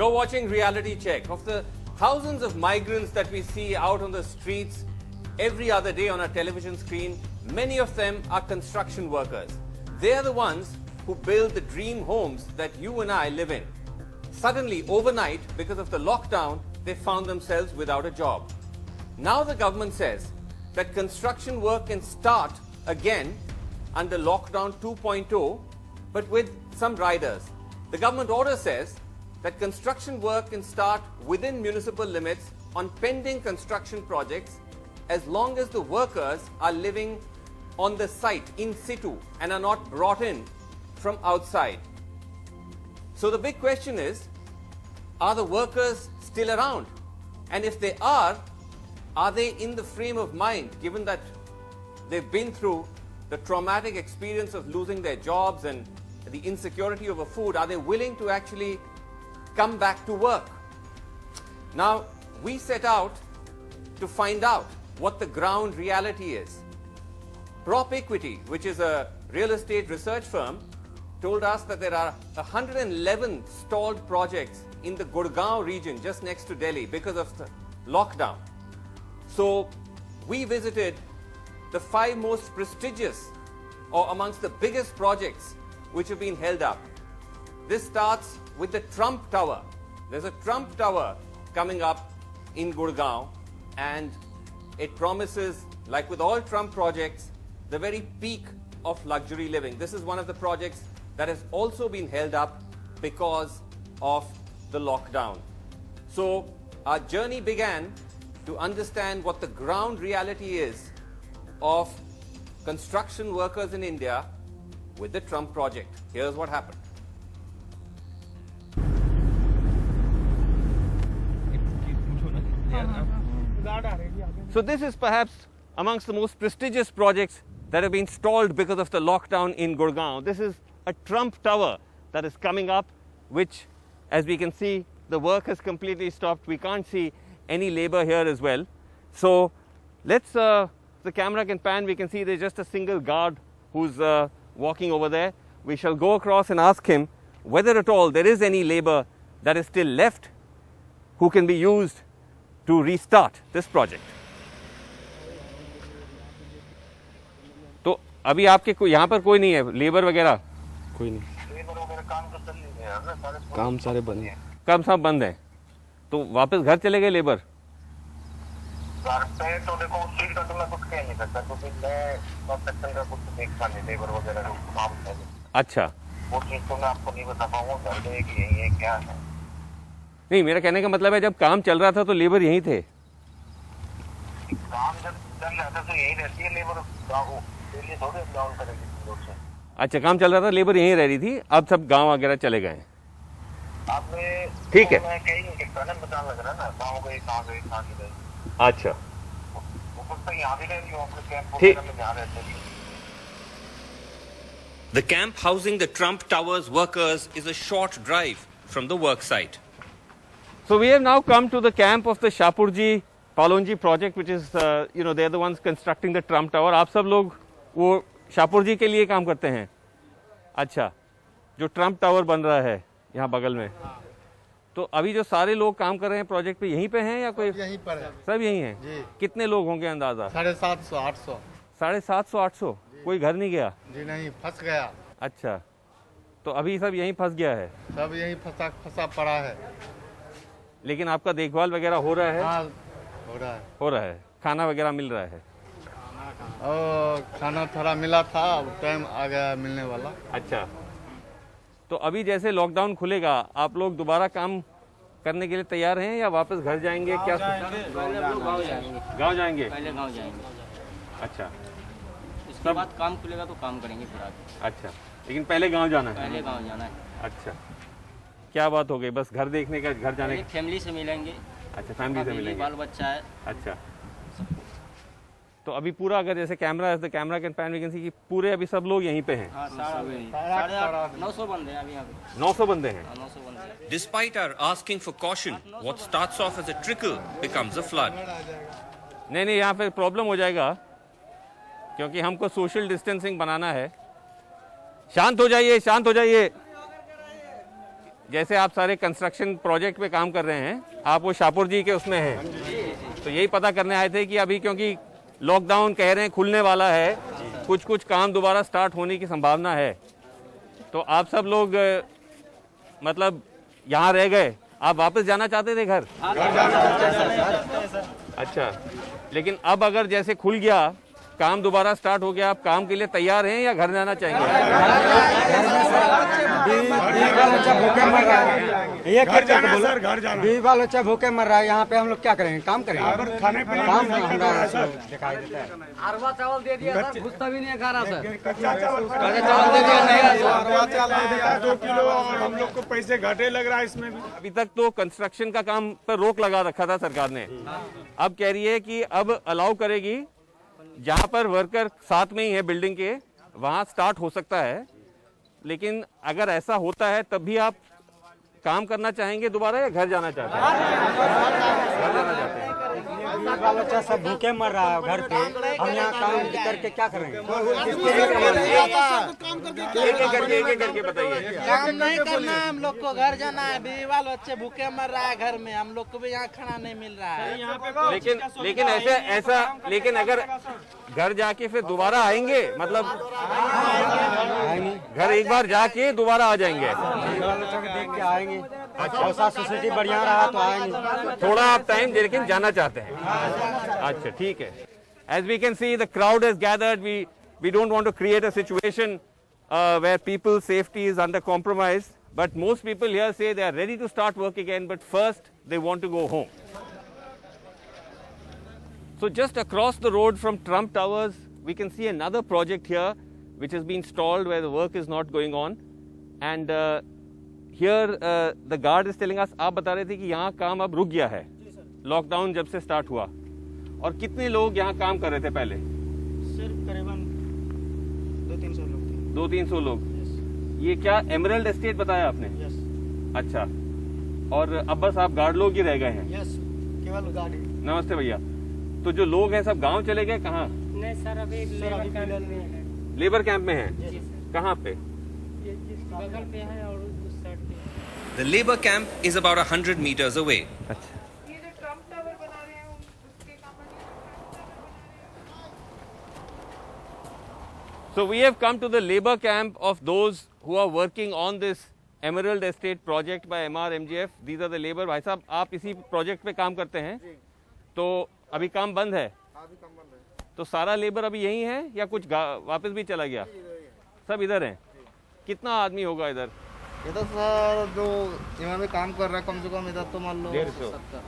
You're watching Reality Check. Of the thousands of migrants that we see out on the streets every other day on our television screen, many of them are construction workers. They are the ones who build the dream homes that you and I live in. Suddenly, overnight, because of the lockdown, they found themselves without a job. Now the government says that construction work can start again under lockdown 2.0, but with some riders. The government order says that construction work can start within municipal limits on pending construction projects as long as the workers are living on the site in situ and are not brought in from outside. So the big question is, are the workers still around? And if they are they in the frame of mind, given that they've been through the traumatic experience of losing their jobs and the insecurity over food, are they willing to actually come back to work? Now, we set out to find out what the ground reality is. Prop Equity, which is a real estate research firm, told us that there are 111 stalled projects in the Gurgaon region just next to Delhi because of the lockdown. So we visited the 5 most prestigious or amongst the biggest projects which have been held up. This starts with the Trump Tower. There's a Trump Tower coming up in Gurgaon, and it promises, like with all Trump projects, the very peak of luxury living. This is one of the projects that has also been held up because of the lockdown. So our journey began to understand what the ground reality is of construction workers in India with the Trump project. Here's what happened. So this is perhaps amongst the most prestigious projects that have been stalled because of the lockdown in Gurgaon. This is a Trump Tower that is coming up, which, as we can see, the work has completely stopped. We can't see any labor here as well. So let's, the camera can pan, we can see there's just a single guard who's walking over there. We shall go across and ask him whether at all there is any labor that is still left who can be used to restart this project. तो अभी आपके यहाँ पर कोई नहीं है, labour वगैरह कोई नहीं, लेबर वगैरह काम तो चल नहीं रहा है, काम सारे बंद हैं, काम सब बंद है, तो वापस घर चले गए लेबर? घर पे तो देखो उस चीज का तो मैं कुछ कह नहीं सकता क्योंकि मैं कंस्ट्रक्शन का कुछ देखता नहीं, लेबर वगैरह का काम है। अच्छा, वो चीज तो मैं आपको नहीं बता पाऊंगा, घर पे कि यही है क्या है। नहीं, मेरा कहने का मतलब है जब काम चल रहा था तो लेबर यहीं थे। काम जब चल रहा था तो यहीं रहती है लेबर, डेली थोड़े डाउन करेगी लोग से। अच्छा, काम चल रहा था, लेबर यहीं रह रही थी, अब सब गांव वगैरह चले गए। ठीक है, मैं कह ही नहीं सकता ना, पता लग रहा ना गांव गए कहाँ गए। अच्छा, वो तो यहाँ भी रहेंगे अपने कैंप में जहाँ रहते हैं। The camp housing the Trump Tower's workers is a short drive from the work site. So we have now come to the camp of the Shapurji Palonji project, which is, they're the ones constructing the Trump Tower. आप सब लोग वो शाहपुरजी के लिए काम करते हैं? अच्छा, जो ट्रम्प टावर बन रहा है यहाँ बगल में। तो अभी जो सारे लोग काम कर रहे हैं प्रोजेक्ट पे, यहीं पे हैं या कोई? यहीं पर है, सब यहीं हैं जी। कितने लोग होंगे अंदाजा? 750 800। 750 800? कोई घर नहीं गया जी? नहीं, फंस गया। अच्छा, तो अभी सब यहीं फंस गया है? सब यहीं फंसा पड़ा है। लेकिन आपका देखभाल वगैरह हो रहा है? हाँ, हो रहा है। खाना वगैरह मिल रहा है? खाना थोड़ा मिला था, टाइम आ गया मिलने वाला। अच्छा, तो अभी जैसे लॉकडाउन खुलेगा आप लोग दोबारा काम करने के लिए तैयार हैं या वापस घर जाएंगे? क्या गाँव जाएंगे? पहले गाँव जाएंगे। अच्छा, उसके बाद काम खुलेगा तो काम करेंगे फिर आगे। अच्छा, लेकिन पहले गाँव जाना है? पहले गाँव जाना है। अच्छा, क्या बात हो गई? बस घर देखने का, घर जाने का? फैमिली से मिलेंगे। अच्छा, फैमिली से मिलेंगे, बाल बच्चा है। अच्छा, तो अभी पूरा अगर जैसे camera can pan we can see कि पूरे अभी सब लोग यहीं पे हैं। 900 बंदे हैं अभी यहाँ पे। 900 बंदे हैं। 900 बंदे। Despite our asking for caution, what starts off as a trickle becomes a flood. नहीं, यहाँ पे प्रॉब्लम हो जाएगा क्योंकि हमको सोशल डिस्टेंसिंग बनाना है। शांत हो जाइए, शांत हो जाइए। जैसे आप सारे कंस्ट्रक्शन प्रोजेक्ट पे काम कर रहे हैं, आप वो शाहपुर जी के उसमें हैं, तो यही पता करने आए थे कि अभी क्योंकि लॉकडाउन कह रहे हैं खुलने वाला है, कुछ कुछ काम दोबारा स्टार्ट होने की संभावना है, तो आप सब लोग मतलब यहाँ रह गए, आप वापस जाना चाहते थे घर? अच्छा, लेकिन अब अगर जैसे खुल गया, काम दोबारा स्टार्ट हो गया, आप काम के लिए तैयार हैं या घर जाना चाहेंगे? ये घर जाना सर, घर जाना। बीवी बाल बच्चा भूखे मर रहा है, यहाँ पे हम लोग क्या करेंगे? काम करेंगे, खाने पीने काम दिखाई देता है। अरवा चावल दे दिया सर, घुसता भी नहीं खा रहा सर। कच्चा चावल दे दिया 2 किलो, और हम लोग को पैसे घाटे लग रहा है इसमें भी। अभी तक तो कंस्ट्रक्शन का काम पर रोक लगा रखा था सरकार ने, अब कह रही है कि अब अलाउ करेगी, जहां पर वर्कर साथ में ही है बिल्डिंग के, वहां स्टार्ट हो सकता है। लेकिन अगर ऐसा होता है तब भी आप काम करना चाहेंगे दोबारा या घर जाना चाहते हैं? घर जाना चाहते हैं। बाल बच्चा सब भूखे मर रहा है घर पे, हम यहाँ काम करके क्या करेंगे? एक एक करके बताइए। काम नहीं करना है हम लोग को, घर जाना है। बीवी बाल बच्चे भूखे मर रहा है घर में, हम लोग को भी यहाँ खाना नहीं मिल रहा है। लेकिन अगर घर जाके फिर दोबारा आएंगे, मतलब घर एक बार जाके दोबारा आ जाएंगे? देख के आएंगे, अच्छा सोसाइटी बढ़िया रहा तो आएंगे। थोड़ा आप टाइम लेकिन जाना चाहते हैं? अच्छा, ठीक है। As we can see, the crowd has gathered. We don't want to create a situation where people's safety is under compromise. But most people here say they are ready to start work again, but first they want to go home. So just across the road from Trump Towers, we can see another project here, which has been stalled where the work is not going on. And here the guard is telling us, आप बता रहे थे कि यहाँ काम अब रुक गया है, लॉकडाउन जब से स्टार्ट हुआ। और कितने लोग यहाँ काम कर रहे थे पहले? सिर्फ करीबन 200-300 लोग थे। 200-300 लोग। ये क्या एमरल्ड एस्टेट बताया आपने? यस। अच्छा, और अब बस आप गार्ड लोग ही रह गए हैं? यस, केवल गाड़ी। नमस्ते भैया। तो जो लोग हैं सब गांव चले गए? कहाँ? नहीं सर, अभी लेबर कैंप में हैं। कहाँ पे? बगल पे है और उस साइड पे। The labor camp is about 100 meters away. अच्छा, ये जो ट्रम्प टावर बना रहे हैं उसके company So we have come to the labor camp of those who are working on this Emerald Estate project by MRMGF. These are the labor. भाई साहब, आप इसी प्रोजेक्ट पे काम करते हैं? तो अभी काम बंद है? अभी काम बंद है। तो सारा लेबर अभी यहीं है या कुछ वापस भी चला गया? सब इधर हैं। कितना आदमी होगा इधर? इधर सर जो यहाँ में काम कर रहा है, कम से कम इधर तो मान लो 150,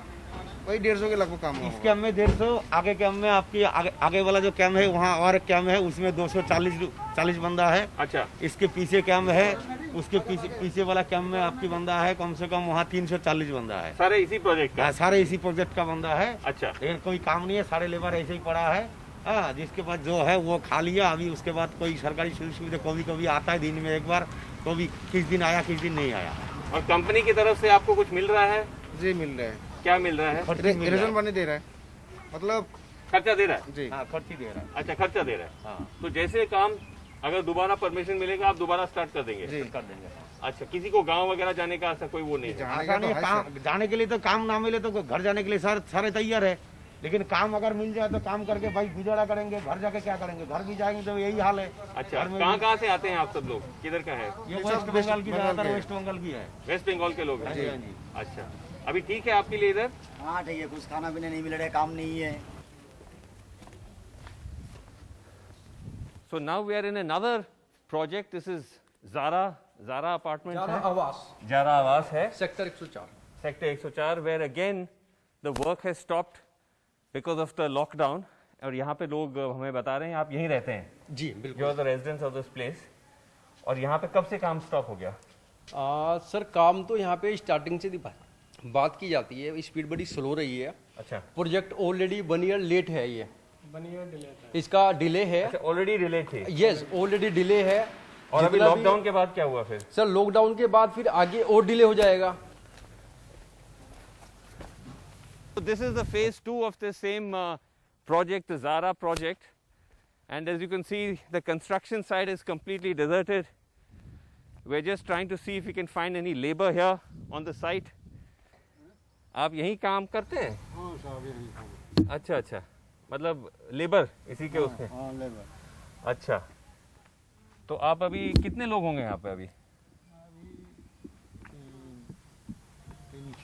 वही 150 के लगभग काम इसके कैम्प में 150, आगे कैम्प में आपकी आगे वाला जो कैम्प है वहाँ और कैम्प है, उसमें 240 बंदा है। अच्छा, इसके पीछे कैम्प है, उसके पीछे वाला कैम्प में आपकी बंदा है कम से कम वहाँ 340 बंदा है। सारे इसी प्रोजेक्ट का? सारे इसी प्रोजेक्ट का बंदा है। अच्छा, लेकिन कोई काम नहीं है, सारे लेबर ऐसे ही पड़ा है। हाँ, जिसके बाद जो है वो खा लिया। अभी उसके बाद कोई सरकारी सुविधा कभी आता है दिन में एक बार, कभी किस दिन आया किस दिन नहीं आया। और कंपनी की तरफ से आपको कुछ मिल रहा है? जी मिल रहा है। क्या मिल रहा है? रेशन पानी दे रहा है, मतलब खर्चा दे रहा है? जी। हाँ, खर्ची दे रहा है। अच्छा, खर्चा दे रहा है। हाँ, तो जैसे काम अगर दोबारा परमिशन मिलेगा आप दोबारा स्टार्ट कर देंगे? जी कर देंगे। अच्छा, किसी को गांव वगैरह जाने का ऐसा कोई वो नहीं है? ऐसा नहीं, काम जाने के लिए तो काम ना मिले तो घर जाने के लिए सारे तैयार है, लेकिन काम अगर मिल जाए तो काम करके भाई गुजारा करेंगे। घर जाके क्या करेंगे? घर भी जाएंगे तो यही हाल है। अच्छा, घर में कहाँ से आते हैं आप सब लोग? किधर का है? ये वेस्ट बंगाल की ज्यादातर वेस्ट बंगाल की है। वेस्ट बंगाल के लोग हैं? हाँ जी। अच्छा, अभी ठीक है आपके लिए इधर? हाँ ठीक है, कुछ खाना पीना नहीं मिल रहा है, काम नहीं है। So now we are in another project. This is Zara apartment. Zara Awas, Zara Awas है, sector 104। sector 104, where again the work has stopped because of the lockdown. और यहाँ पे लोग हमें बता रहे हैं आप यहीं रहते हैं? जी बिल्कुल। You are the residents of this place. और यहाँ पे कब से काम स्टॉप हो गया? सर काम तो यहाँ पे स्टार्टिंग से बात की जाती है, स्पीड बड़ी स्लो रही है। अच्छा, प्रोजेक्ट ऑलरेडी 1 ईयर लेट है, ये 1 ईयर डिले, इसका डिले है। अच्छा, ऑलरेडी डिले थे? यस, ऑलरेडी डिले है। और अभी लॉकडाउन के बाद क्या हुआ फिर? सर लॉकडाउन के बाद फिर आगे और डिले हो जाएगा। So this is the phase 2 of the same project, the Zara project, and as you can see the construction site is completely deserted. we're just trying to see if we can find any labor here on the site. आप यहीं काम करते हैं? हाँ साहब यहीं काम। अच्छा अच्छा, मतलब लेबर इसी के उसके? हाँ लेबर। अच्छा, तो आप अभी कितने लोग होंगे यहाँ पे अभी?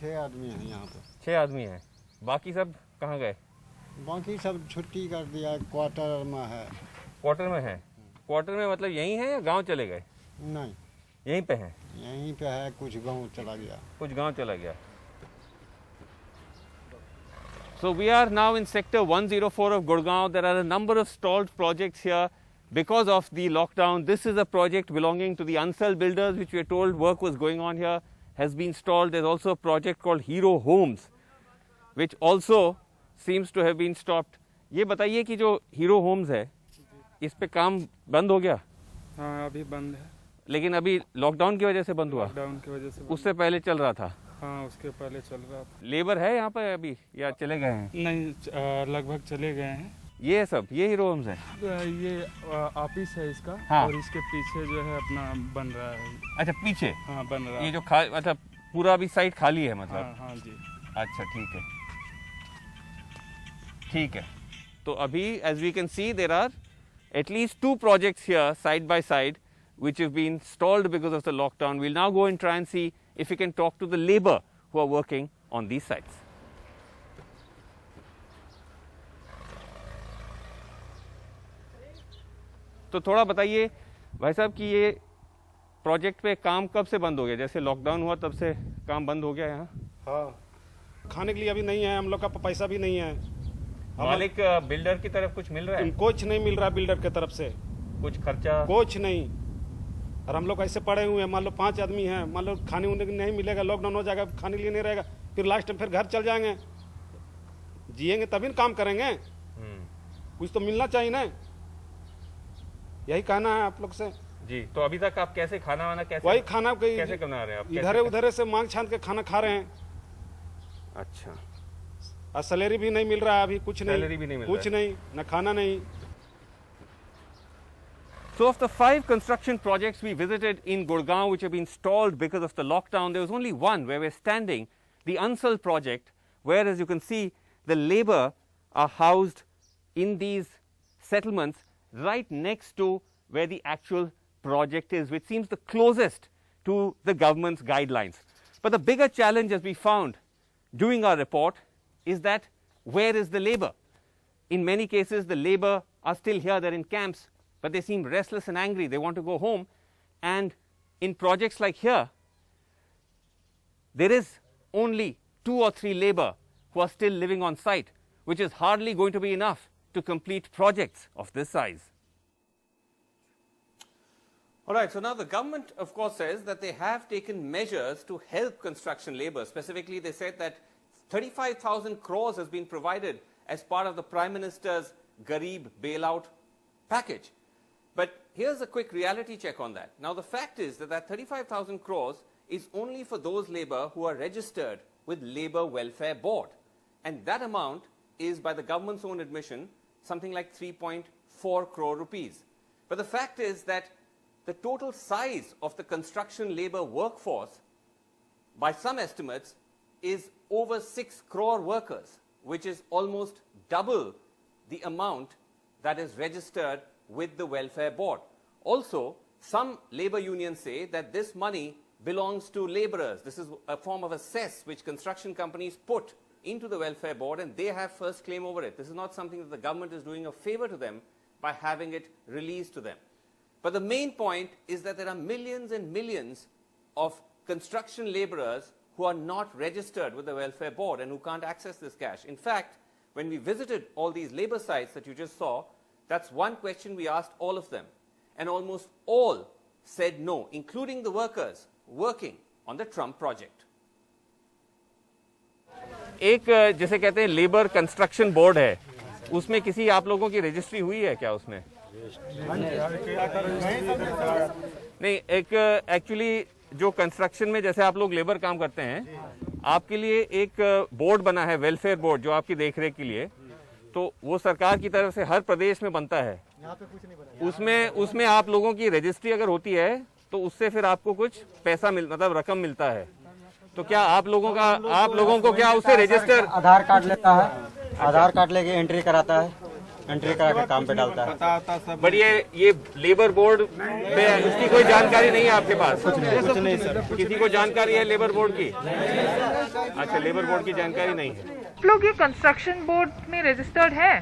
6 आदमी हैं यहाँ पे। 6 आदमी हैं, बाकी सब कहाँ गए? बाकी सब छुट्टी कर दिया, क्वार्टर में है। क्वार्टर में है? क्वार्टर में मतलब यहीं है या गांव चले गए? नहीं यहीं पे हैं? यहीं पे है, कुछ गांव चला गया। कुछ गांव चला गया। So we are now in sector 104 of Gurgaon. There are a number of stalled projects here because of the lockdown. This is a project belonging to the Ansal Builders, which we are told work was going on here, has been stalled. There's also a project called Hero Homes, which also seems to have been stopped. ये बताइए कि जो hero Holmes है इस पे काम बंद हो गया? हाँ अभी बंद है। लेकिन अभी लॉकडाउन की वजह से बंद हुआ? लॉकडाउन की वजह से उससे पहले चल रहा था? हाँ उसके पहले चल रहा था। लेबर है यहाँ पे अभी या चले गए हैं? नहीं लगभग चले गए हैं। ये सब ये हीरो होम्स है? ये ऑफिस है इसका। हाँ। और इसके पीछे जो है अपना बन रहा है। अच्छा पीछे? हाँ बन रहा है। ये जो अच्छा पूरा अभी साइट खाली है मतलब? हाँ हाँ जी। अच्छा ठीक है, ठीक है। तो अभी as we can see there are at least 2 projects here side by side which have been stalled because of the lockdown. We'll now go and try and see if we can talk to the labor who are working on these sites. तो थोड़ा बताइए भाई साहब कि ये project पे काम कब से बंद हो गया? जैसे लॉकडाउन हुआ तब से काम बंद हो गया यहाँ? हाँ खाने के लिए अभी नहीं है, हम लोग का पैसा भी नहीं है। मालिक बिल्डर की तरफ कुछ मिल रहा है? कुछ नहीं मिल रहा बिल्डर की तरफ से, कुछ खर्चा कुछ नहीं। और हम लोग ऐसे पड़े हुए हैं, मान लो 5 आदमी हैं, मान लो खाने उन्हें नहीं मिलेगा, लॉकडाउन हो जाएगा, खाने के लिए नहीं रहेगा, फिर लास्ट में फिर घर चल जाएंगे। जिएंगे तभी ना काम करेंगे, कुछ तो मिलना चाहिए ना। यही कहना है आप लोग से जी। तो अभी तक आप कैसे खाना वाना कैसे वही खाना कैसे बना रहे हैं आप? इधर उधर से मांग छान के खाना खा रहे हैं। अच्छा, और सैलरी भी नहीं मिल रहा है अभी, कुछ नहीं, सैलरी भी नहीं मिल कुछ नहीं, न खाना नहीं। So of the 5 construction projects we visited in Gurgaon which have been stalled because of the lockdown, there was only one where we're standing, the Ansal project, where as you can see the labor are housed in these settlements right next to where the actual project is, which seems the closest to the government's guidelines. But the bigger challenge, as we found doing our report, is that where is the labor? In many cases the labor are still here, they're in camps, but they seem restless and angry, they want to go home. And in projects like here, there is only 2 or 3 labor who are still living on site, which is hardly going to be enough to complete projects of this size. All right, so now the government of course says that they have taken measures to help construction labor. Specifically, they said that 35,000 crores has been provided as part of the Prime Minister's Garib bailout package. But here's a quick reality check on that. Now the fact is that 35,000 crores is only for those labor who are registered with Labour Welfare Board. And that amount is, by the government's own admission, something like 3.4 crore rupees. But the fact is that the total size of the construction labor workforce, by some estimates, is over 6 crore workers, which is almost double the amount that is registered with the welfare board. Also, some labor unions say that this money belongs to laborers. This is a form of a cess which construction companies put into the welfare board, and they have first claim over it. This is not something that the government is doing a favor to them by having it released to them. But the main point is that there are millions and millions of construction laborers who are not registered with the welfare board and who can't access this cash. In fact, when we visited all these labor sites that you just saw, that's one question we asked all of them. And almost all said no, including the workers working on the Trump project. एक जैसे कहते हैं labour construction board है, उसमें किसी आप लोगों की रजिस्ट्री हुई है क्या उसमें? नहीं, एक एक्चुअली जो कंस्ट्रक्शन में जैसे आप लोग लेबर काम करते हैं, आपके लिए एक बोर्ड बना है, वेलफेयर बोर्ड, जो आपकी देखरेख के लिए, तो वो सरकार की तरफ से हर प्रदेश में बनता है। उसमें आप लोगों की रजिस्ट्री अगर होती है तो उससे फिर आपको कुछ पैसा मतलब रकम मिलता है। तो क्या आप लोगों को क्या उससे रजिस्टर आधार कार्ड लेता है, आधार कार्ड लेके एंट्री कराता है, एंट्री करा के काम पे डालता है। बट ये लेबर बोर्ड पे इसकी कोई जानकारी नहीं है आपके पास? कुछ नहीं सर। किसी को जानकारी है लेबर बोर्ड की? अच्छा, लेबर बोर्ड की जानकारी नहीं है। आप लोग ये कंस्ट्रक्शन बोर्ड में रजिस्टर्ड है?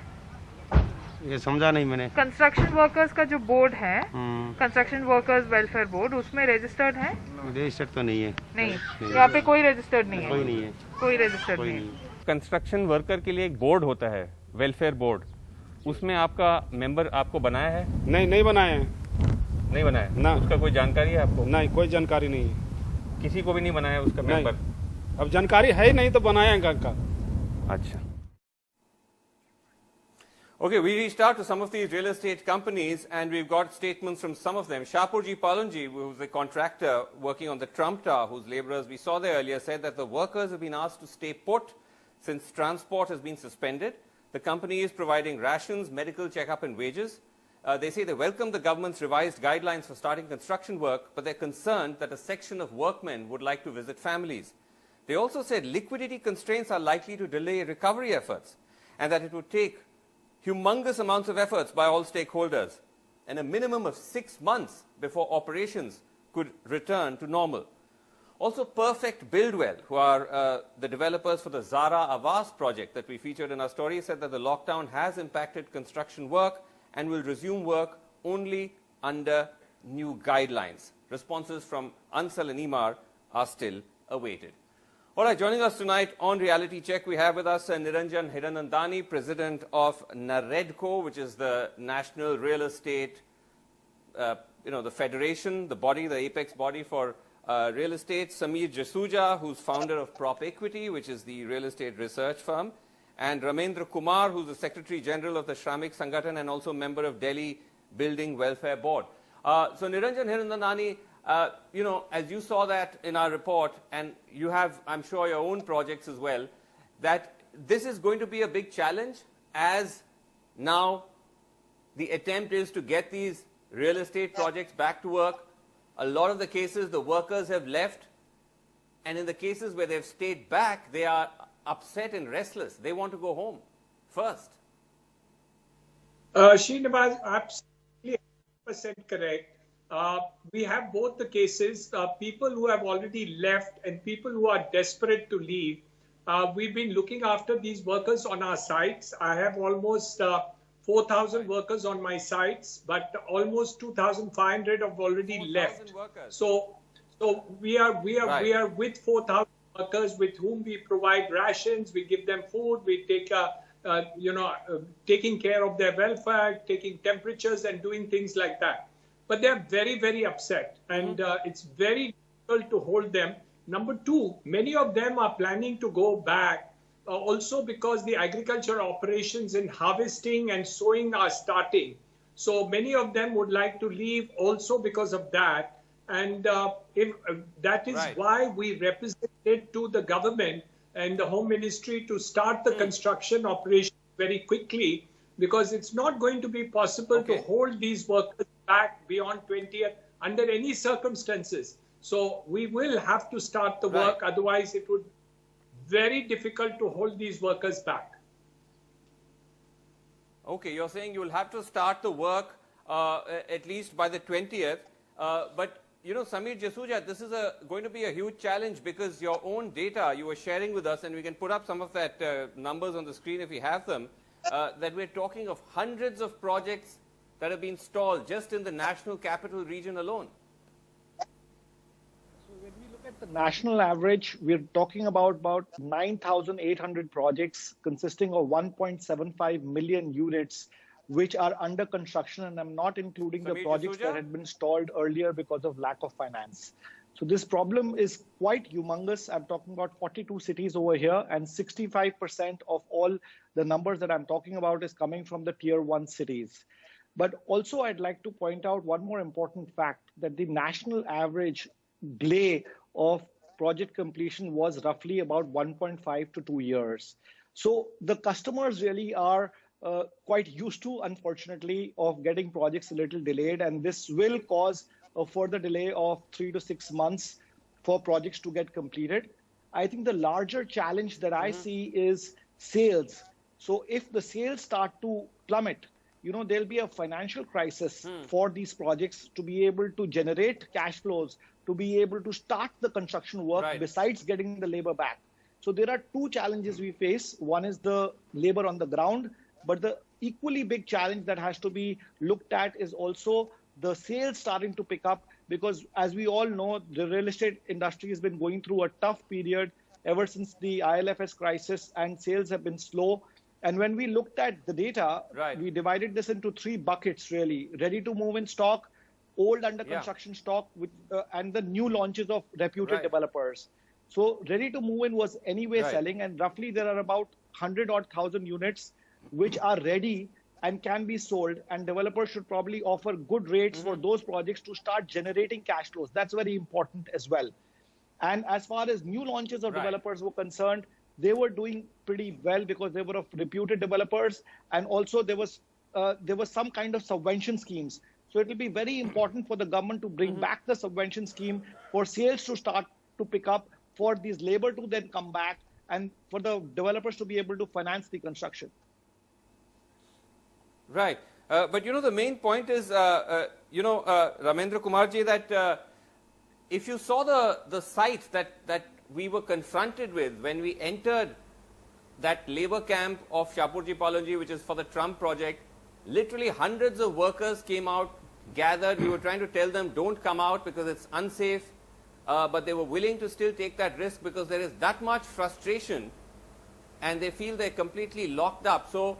ये समझा नहीं मैंने। कंस्ट्रक्शन वर्कर्स का जो बोर्ड है, कंस्ट्रक्शन वर्कर्स वेलफेयर बोर्ड, उसमें रजिस्टर्ड है? रजिस्टर्ड तो नहीं है। नहीं, यहाँ पे कोई रजिस्टर्ड नहीं है? कोई नहीं है। कोई रजिस्टर्ड नहीं है। कंस्ट्रक्शन वर्कर के लिए एक बोर्ड होता है, वेलफेयर बोर्ड, उसमें आपका मेंबर आपको बनाया है? नहीं बनाए हैं। नहीं बनाया ना। उसका कोई जानकारी है आपको? नहीं, कोई जानकारी नहीं है। किसी को भी नहीं बनाया उसका नहीं। मेंबर? अब जानकारी है ही नहीं तो बनाएगा का। अच्छा। Okay, we reached out to some of these real estate companies and we've got statements from some of them. Shapurji Palonji, who's a contractor working on the Trump Tower, whose laborers we saw there earlier, said that the workers have been asked to stay put since transport has been suspended. The company is providing rations, medical checkup and wages. They say they welcome the government's revised guidelines for starting construction work, but they're concerned that a section of workmen would like to visit families. They also said liquidity constraints are likely to delay recovery efforts and that it would take humongous amounts of efforts by all stakeholders and a minimum of 6 months before operations could return to normal. Also, Perfect Buildwell, who are the developers for the Zara Awas project that we featured in our story, said that the lockdown has impacted construction work and will resume work only under new guidelines. Responses from Ansal and Imar are still awaited. All right, joining us tonight on Reality Check, we have with us Niranjan Hiranandani, President of NAREDCO, which is the National Real Estate, the federation, the body, the apex body for real estate. Sameer Jasuja, who's founder of Prop Equity, which is the real estate research firm. And Ramendra Kumar, who's the Secretary General of the Shramik Sangathan and also member of Delhi Building Welfare Board. So Niranjan Hiranandani, as you saw that in our report, and you have, I'm sure, your own projects as well, that this is going to be a big challenge as now the attempt is to get these real estate projects back to work. A lot of the cases, the workers have left, and in the cases where they've stayed back, they are upset and restless. They want to go home first. Srinivas, absolutely 100% correct. We have both the cases, people who have already left and people who are desperate to leave. We've been looking after these workers on our sites. I have almost 4,000 workers on my sites, but almost 2,500 have already left. So we are with 4,000 workers with whom we provide rations, we give them food, we take taking care of their welfare, taking temperatures and doing things like that. But they're very, very upset, and it's very difficult to hold them. Number two, many of them are planning to go back also because the agriculture operations in harvesting and sowing are starting. So many of them would like to leave also because of that. And that is why we represented to the government and the Home Ministry to start the construction operation very quickly, because it's not going to be possible to hold these workers back beyond 20th under any circumstances. So we will have to start the work, otherwise it would be very difficult to hold these workers back. Okay, you're saying you will have to start the work at least by the 20th, but Sameer Jasuja, this is going to be a huge challenge because your own data you were sharing with us, and we can put up some of that numbers on the screen if we have them, that we're talking of hundreds of projects that have been stalled just in the national capital region alone. So when we look at the national average, we're talking about 9,800 projects consisting of 1.75 million units which are under construction, and I'm not including the projects that had been stalled earlier because of lack of finance. So this problem is quite humongous. I'm talking about 42 cities over here, and 65% of all the numbers that I'm talking about is coming from the tier 1 cities. But also I'd like to point out one more important fact, that the national average delay of project completion was roughly about 1.5 to 2 years. So the customers really are quite used to, unfortunately, of getting projects a little delayed, and this will cause a further delay of 3 to 6 months for projects to get completed. I think the larger challenge that I see is sales. So if the sales start to plummet, there'll be a financial crisis for these projects to be able to generate cash flows, to be able to start the construction work besides getting the labor back. So there are two challenges we face. One is the labor on the ground, but the equally big challenge that has to be looked at is also the sales starting to pick up, because as we all know, the real estate industry has been going through a tough period ever since the ILFS crisis, and sales have been slow. And when we looked at the data, we divided this into 3 buckets really: ready to move in stock, old under construction stock, and the new launches of reputed developers. So ready to move in was anyway selling, and roughly there are about 100,000 units which are ready and can be sold, and developers should probably offer good rates for those projects to start generating cash flows. That's very important as well. And as far as new launches of developers were concerned, they were doing pretty well because they were of reputed developers, and also there was some kind of subvention schemes. So it will be very important for the government to bring back the subvention scheme for sales to start to pick up, for these labor to then come back, and for the developers to be able to finance the construction. Right. But the main point is, Ramendra Kumarji, that if you saw the sites that we were confronted with when we entered that labor camp of Shahpurji Palanji, which is for the Trump project, literally hundreds of workers came out, gathered. We were trying to tell them, don't come out because it's unsafe. But they were willing to still take that risk because there is that much frustration and they feel they're completely locked up. So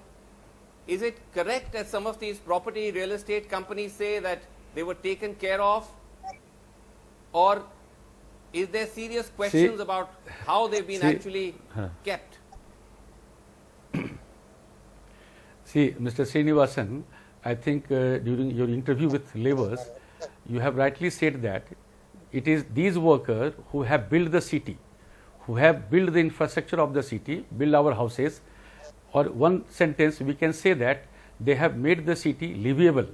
is it correct that some of these property real estate companies say that they were taken care of? Or is there serious questions about how they've been actually kept? See, Mr. Srinivasan, I think during your interview with laborers, you have rightly said that it is these workers who have built the city, who have built the infrastructure of the city, built our houses, or one sentence we can say that they have made the city livable.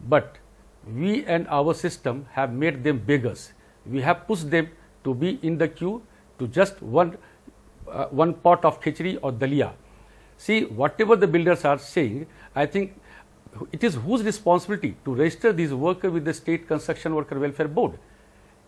But we and our system have made them beggars. We have pushed them to be in the queue to just one pot of khichdi or dalia. See, whatever the builders are saying, I think it is whose responsibility to register these workers with the State Construction Worker Welfare Board.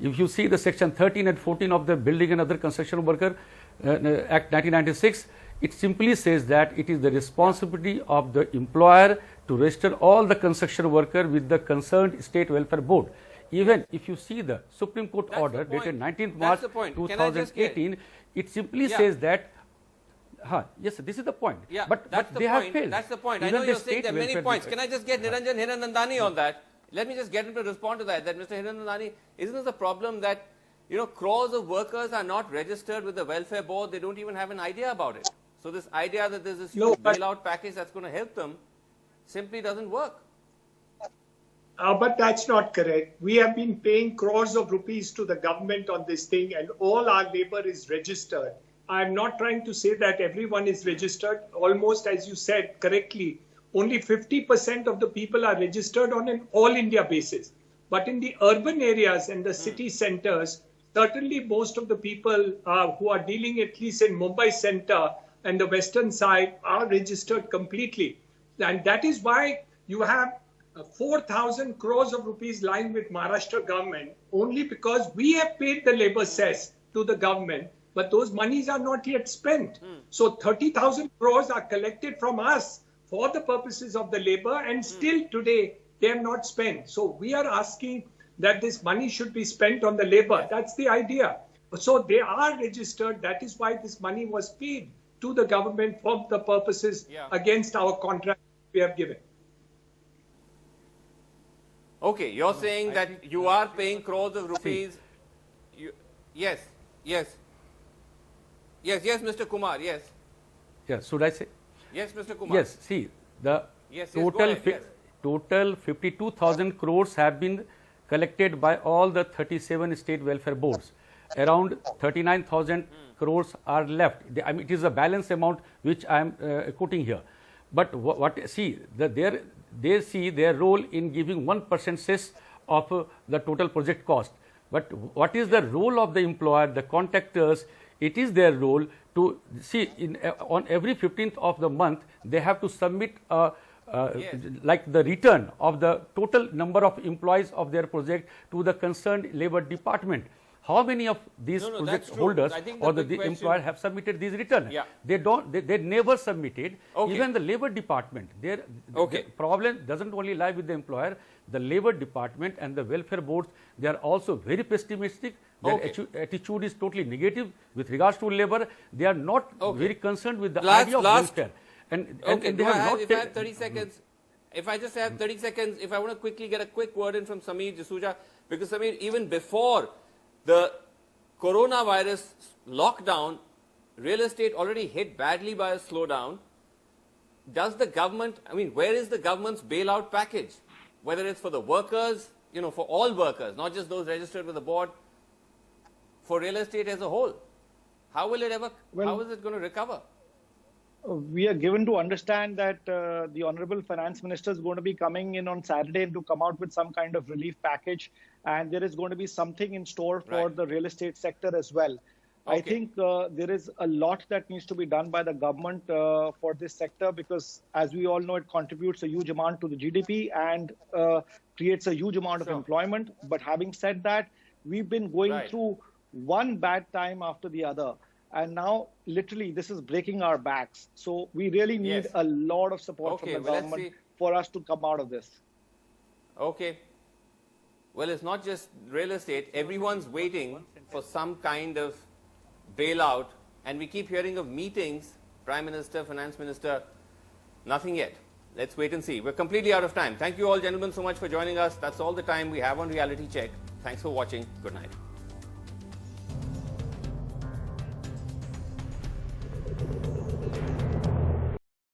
If you see the section 13 and 14 of the Building and Other Construction Worker Act 1996, it simply says that it is the responsibility of the employer to register all the construction workers with the concerned State Welfare Board. Even if you see the Supreme Court order dated 19th March 2018, it simply says that yes, this is the point. Yeah, but they have failed. That's the point. Even I know you're saying state there are many welfare points. Can I just get Niranjan Hiranandani on that? Let me just get him to respond to that. That Mr. Hiranandani, isn't this a problem that crores of workers are not registered with the welfare board? They don't even have an idea about it. So this idea that there's this huge bailout package that's going to help them simply doesn't work. But that's not correct. We have been paying crores of rupees to the government on this thing, and all our labor is registered. I'm not trying to say that everyone is registered. Almost, as you said correctly, only 50% of the people are registered on an all India basis. But in the urban areas and the city centers, certainly most of the people who are dealing, at least in Mumbai center and the western side, are registered completely. And that is why you have 4,000 crores of rupees lying with Maharashtra government, only because we have paid the labor cess to the government, but those monies are not yet spent. So 30,000 crores are collected from us for the purposes of the labor, and still today they have not spent. So we are asking that this money should be spent on the labor. That's the idea. So they are registered. That is why this money was paid to the government for the purposes against our contract we have given. Okay, you're saying that you are paying crores of rupees. Yes, Mr. Kumar, yes. Yes, should I say? Yes, Mr. Kumar. Yes, see, the total 52,000 crores have been collected by all the 37 state welfare boards. Around 39,000 crores are left. I mean, it is a balance amount which I am quoting here. But they see their role in giving 1% cess of the total project cost. But what is the role of the employer, the contractors? It is their role to see on every 15th of the month they have to submit like the return of the total number of employees of their project to the concerned labor department. How many of these project holders or the employer have submitted these returns? Yeah. They don't. They never submitted. Okay. Even the labor department. The problem doesn't only lie with the employer. The labor department and the welfare boards, they are also very pessimistic. Their attitude is totally negative with regards to labor. They are not very concerned with the idea of welfare. And they have not. If I have 30 seconds, if I just have 30 seconds, if I want to quickly get a quick word in from Sameer Jasuja, because Sameer, even before the coronavirus lockdown, real estate already hit badly by a slowdown. Does the government, I mean, where is the government's bailout package? Whether it's for the workers, you know, for all workers, not just those registered with the board, for real estate as a whole. How will it ever, how is it going to recover? We are given to understand that the Honorable Finance Minister is going to be coming in on Saturday to come out with some kind of relief package, and there is going to be something in store for the real estate sector as well. I think there is a lot that needs to be done by the government for this sector, because as we all know, it contributes a huge amount to the GDP and creates a huge amount of employment. But having said that, we've been going through one bad time after the other. And now, literally, this is breaking our backs. So we really need a lot of support from the government for us to come out of this. Okay. Well, it's not just real estate. Everyone's waiting for some kind of bailout. And we keep hearing of meetings, Prime Minister, Finance Minister, nothing yet. Let's wait and see. We're completely out of time. Thank you all, gentlemen, so much for joining us. That's all the time we have on Reality Check. Thanks for watching. Good night.